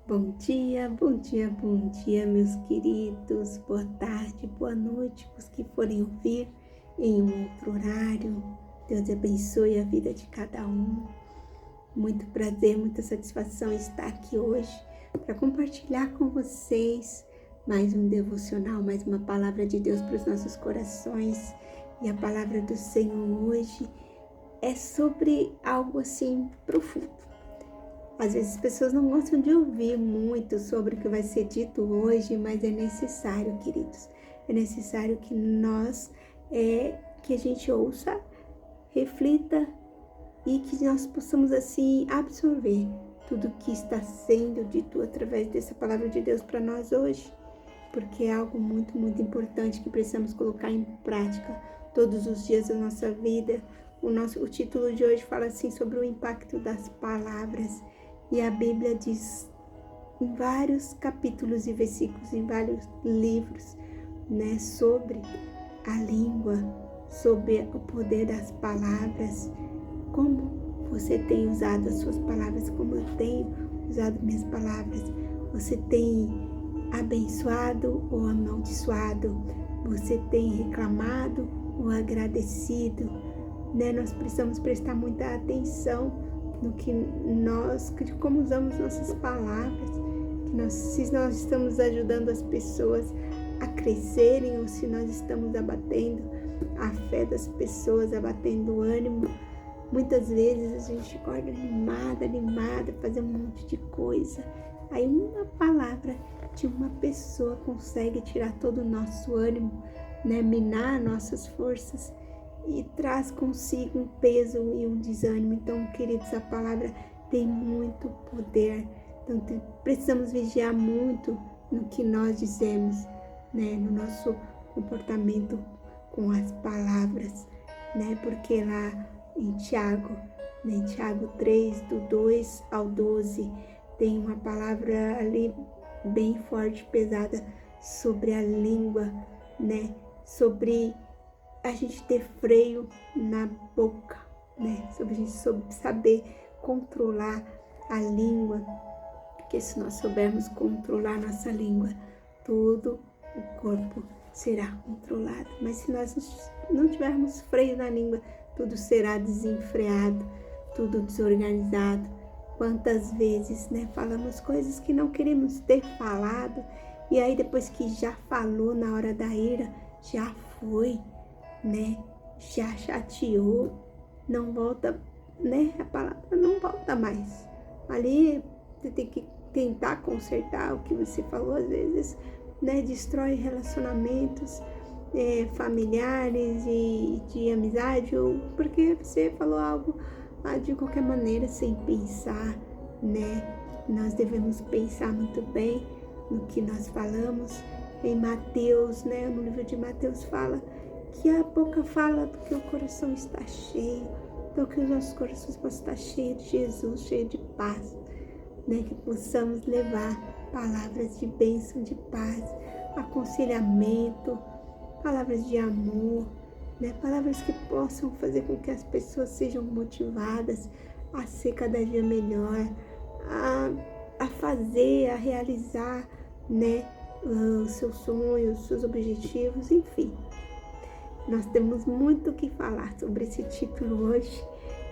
Bom dia, bom dia, bom dia, meus queridos. Boa tarde, boa noite, os que forem ouvir em um outro horário. Deus abençoe a vida de cada um. Muito prazer, muita satisfação estar aqui hoje para compartilhar com vocês mais um devocional, mais uma palavra de Deus para os nossos corações. E a palavra do Senhor hoje é sobre algo assim profundo. Às vezes as pessoas não gostam de ouvir muito sobre o que vai ser dito hoje, mas é necessário, queridos. É necessário que que a gente ouça, reflita e que nós possamos assim absorver tudo que está sendo dito através dessa palavra de Deus para nós hoje, porque é algo muito, muito importante que precisamos colocar em prática todos os dias da nossa vida. O título de hoje fala assim sobre o impacto das palavras. E a Bíblia diz em vários capítulos e versículos, em vários livros, sobre a língua, sobre o poder das palavras, como você tem usado as suas palavras, como eu tenho usado minhas palavras. Você tem abençoado ou amaldiçoado? Você tem reclamado ou agradecido? Nós precisamos prestar muita atenção no como usamos nossas palavras, se nós estamos ajudando as pessoas a crescerem ou se nós estamos abatendo a fé das pessoas, abatendo o ânimo. Muitas vezes a gente acorda animada, fazer um monte de coisa. Aí uma palavra de uma pessoa consegue tirar todo o nosso ânimo, minar nossas forças e traz consigo um peso e um desânimo. Então, queridos, a palavra tem muito poder. Então, precisamos vigiar muito no que nós dizemos, no nosso comportamento com as palavras, porque lá em Tiago 3, do 2 ao 12, tem uma palavra ali bem forte, pesada, sobre a língua, sobre a gente ter freio na boca, sobre a gente saber controlar a língua, porque se nós soubermos controlar nossa língua, todo o corpo será controlado. Mas se nós não tivermos freio na língua, tudo será desenfreado, tudo desorganizado. Quantas vezes, falamos coisas que não queremos ter falado, e aí depois que já falou na hora da ira, já foi, já chateou, não volta, a palavra não volta mais. Ali você tem que tentar consertar o que você falou, às vezes, destrói relacionamentos familiares e de amizade, ou porque você falou algo de qualquer maneira, sem pensar, Nós devemos pensar muito bem no que nós falamos. Em Mateus, no livro de Mateus fala que a boca fala do que o coração está cheio, então que os nossos corações possam estar cheios de Jesus, cheios de paz, que possamos levar palavras de bênção, de paz, aconselhamento, palavras de amor, palavras que possam fazer com que as pessoas sejam motivadas a ser cada dia melhor, a fazer, a realizar, os seus sonhos, os seus objetivos, enfim. Nós temos muito o que falar sobre esse título hoje,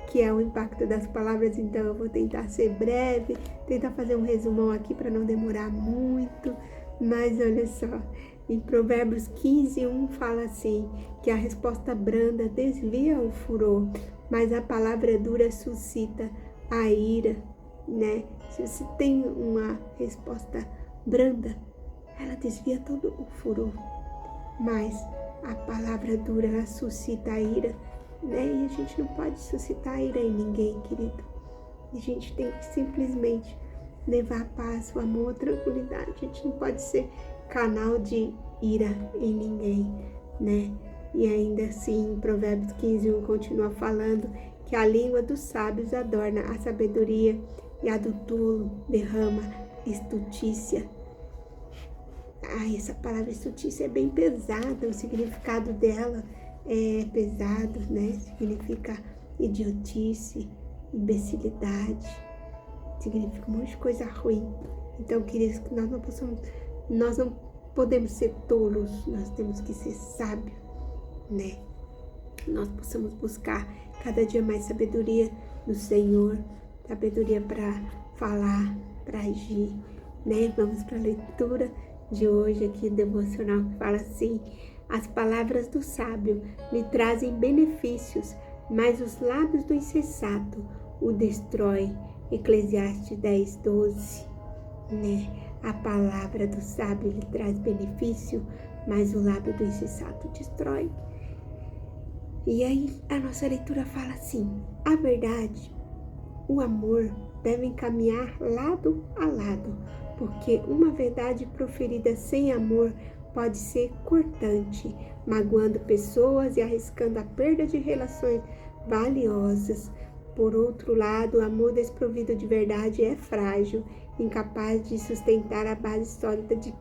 que é o impacto das palavras. Então eu vou tentar ser breve, tentar fazer um resumão aqui para não demorar muito, mas olha só, em Provérbios 15:1 fala assim, que a resposta branda desvia o furor, mas a palavra dura suscita a ira, Se você tem uma resposta branda, ela desvia todo o furor, mas a palavra dura, ela suscita a ira, E a gente não pode suscitar ira em ninguém, querido. A gente tem que simplesmente levar a paz, o amor, a tranquilidade. A gente não pode ser canal de ira em ninguém, E ainda assim, em Provérbios 15:1 continua falando que a língua dos sábios adorna a sabedoria e a do tolo derrama estutícia. Essa palavra estutícia é bem pesada, o significado dela é pesado, Significa idiotice, imbecilidade, significa um monte de coisa ruim. Então, queridos, que nós não podemos ser tolos, nós temos que ser sábios, né? Nós possamos buscar cada dia mais sabedoria do Senhor, sabedoria para falar, para agir, né? Vamos para a leitura de hoje aqui, devocional, que fala assim: as palavras do sábio lhe trazem benefícios, mas os lábios do insensato o destrói. Eclesiastes 10:12, né? A palavra do sábio lhe traz benefício, mas o lábio do insensato destrói. E aí a nossa leitura fala assim: a verdade, o amor devem caminhar lado a lado, porque uma verdade proferida sem amor pode ser cortante, magoando pessoas e arriscando a perda de relações valiosas. Por outro lado, o amor desprovido de verdade é frágil, incapaz de sustentar a base sólida de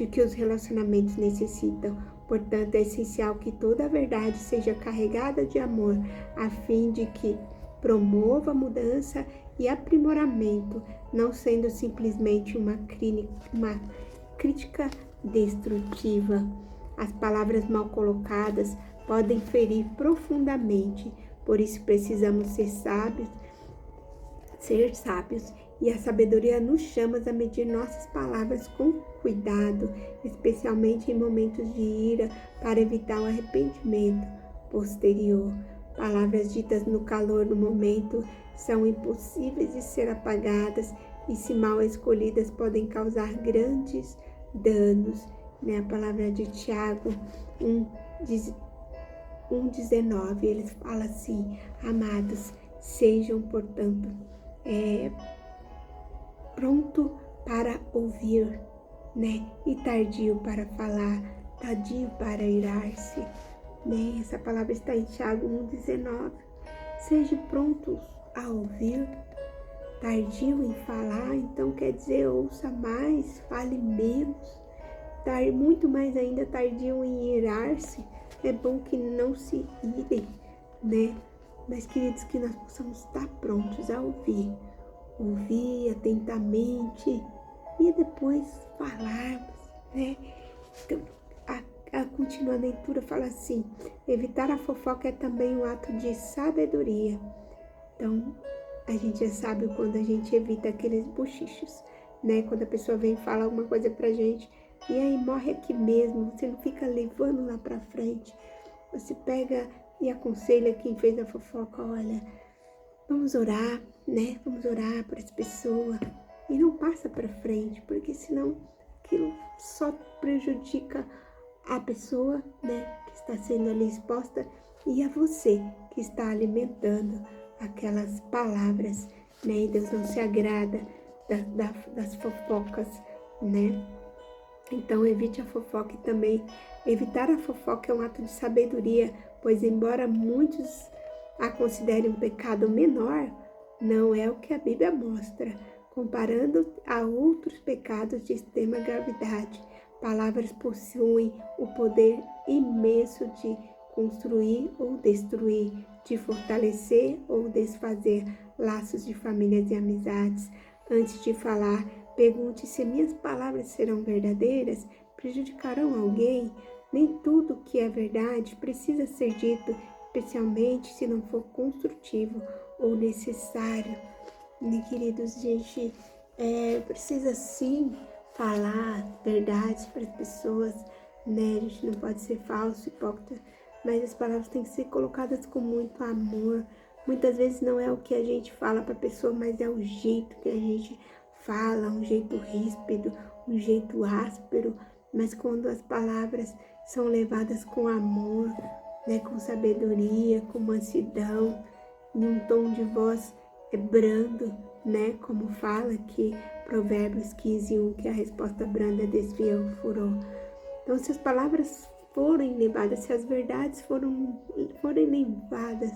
que os relacionamentos necessitam. Portanto, é essencial que toda a verdade seja carregada de amor, a fim de que promova mudança e aprimoramento, não sendo simplesmente uma crítica destrutiva. As palavras mal colocadas podem ferir profundamente, por isso precisamos ser sábios, e a sabedoria nos chama a medir nossas palavras com cuidado, especialmente em momentos de ira, para evitar o arrependimento posterior. Palavras ditas no calor do momento são impossíveis de ser apagadas e, se mal escolhidas, podem causar grandes danos. A palavra de Tiago 1:19, ele fala assim: amados, sejam, portanto, pronto para ouvir, né? E tardio para falar, tardio para irar-se, né? Essa palavra está em Tiago 1:19. Sejam prontos a ouvir, tardio em falar, então quer dizer, ouça mais, fale menos, muito mais ainda tardio em irar-se. É bom que não se irem, né? Mas, queridos, que nós possamos estar prontos a ouvir atentamente e depois falarmos, né? Então, a continuar a leitura fala assim: evitar a fofoca é também um ato de sabedoria. Então, a gente é sábio quando a gente evita aqueles bochichos, né? Quando a pessoa vem e fala alguma coisa pra gente, e aí morre aqui mesmo, você não fica levando lá pra frente. Você pega e aconselha quem fez a fofoca: olha, vamos orar, né? Vamos orar por essa pessoa. E não passa pra frente, porque senão aquilo só prejudica a pessoa, né, que está sendo ali exposta, e a você que está alimentando aquelas palavras, né? E Deus não se agrada das fofocas, né? Então, evite a fofoca. E também evitar a fofoca é um ato de sabedoria, pois embora muitos a considerem um pecado menor, não é o que a Bíblia mostra. Comparando a outros pecados de extrema gravidade, palavras possuem o poder imenso de construir ou destruir, de fortalecer ou desfazer laços de famílias e amizades. Antes de falar, pergunte se minhas palavras serão verdadeiras, prejudicarão alguém. Nem tudo que é verdade precisa ser dito, especialmente se não for construtivo ou necessário. E, queridos, a gente precisa sim falar verdades para as pessoas, né? A gente não pode ser falso, hipócrita, mas as palavras têm que ser colocadas com muito amor. Muitas vezes não é o que a gente fala para a pessoa, mas é o jeito que a gente fala, um jeito ríspido, um jeito áspero. Mas quando as palavras são levadas com amor, né, com sabedoria, com mansidão, em um tom de voz brando, né, como fala aqui Provérbios 15:1, que a resposta branda desvia o furor. Então, se as palavras forem levadas, se as verdades forem levadas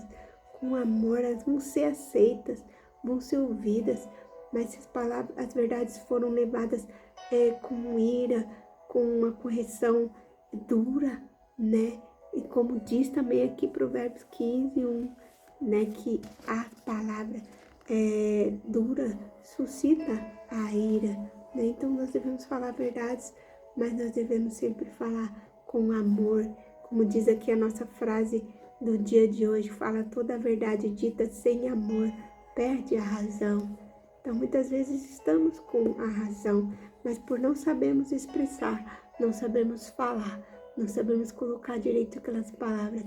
com amor, elas vão ser aceitas, vão ser ouvidas. Mas se as verdades foram levadas com ira, com uma correção dura, né? E como diz também aqui Provérbios 15:1, né? Que a palavra dura suscita a ira, né? Então nós devemos falar verdades, mas nós devemos sempre falar com amor. Como diz aqui a nossa frase do dia de hoje, fala toda a verdade dita sem amor, perde a razão. Então muitas vezes estamos com a razão, mas por não sabermos expressar, não sabemos falar, não sabemos colocar direito aquelas palavras,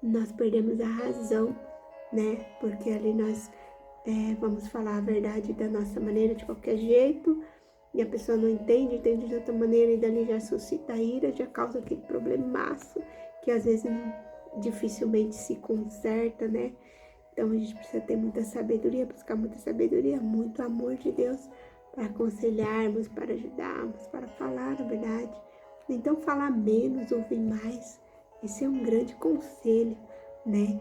nós perdemos a razão, né? Porque ali nós vamos falar a verdade da nossa maneira, de qualquer jeito, e a pessoa não entende de outra maneira, e dali já suscita a ira, já causa aquele problemaço, que às vezes dificilmente se conserta, né? Então a gente precisa ter muita sabedoria, buscar muita sabedoria, muito amor de Deus, para aconselharmos, para ajudarmos, para falar a verdade. Então falar menos, ouvir mais, esse é um grande conselho, né?